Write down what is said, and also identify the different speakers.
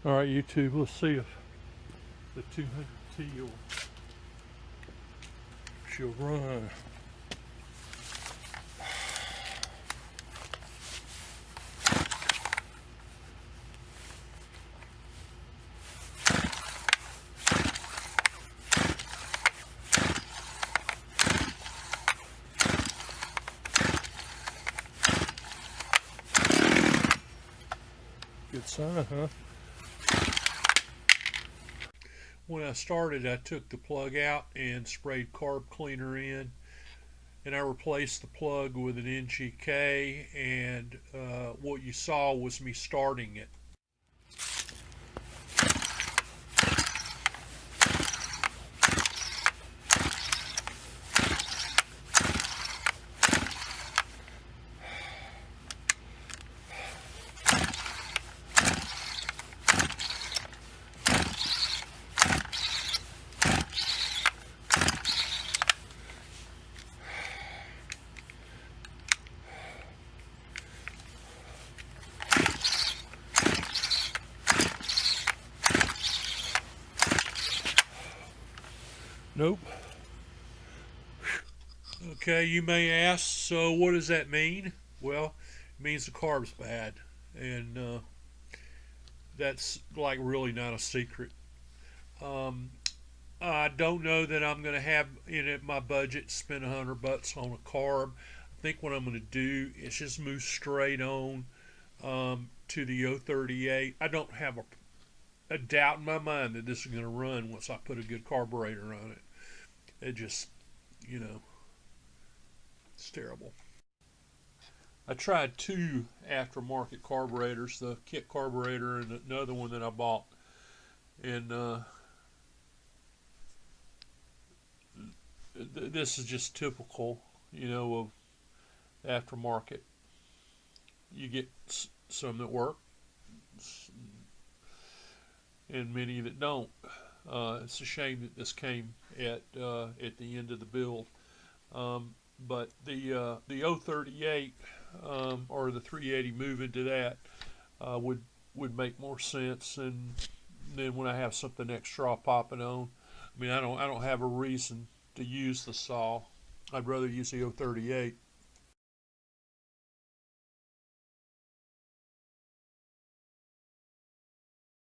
Speaker 1: All right, YouTube, let's see if the 200T will she'll run. Good sign, huh? When I started, I took the plug out and sprayed carb cleaner in, and I replaced the plug with an NGK, and what you saw was me starting it. Nope. Okay, you may ask, so what does that mean? Well, it means the carb's bad, and that's like really not a secret. Um, I don't know that I'm going to have in my budget spend $100 on a carb. I think what I'm going to do is just move straight on to the 038. I don't have a doubt in my mind that this is going to run once I put a good carburetor on it. It just, you know, it's terrible. I tried two aftermarket carburetors, the kit carburetor and another one that I bought, and this is just typical, you know, of aftermarket. You get some that work and many that don't. It's a shame that this came at the end of the build. But the 038 or the 380 move into that would make more sense. And then when I have something extra popping on, I mean, I don't have a reason to use the saw. I'd rather use the 038.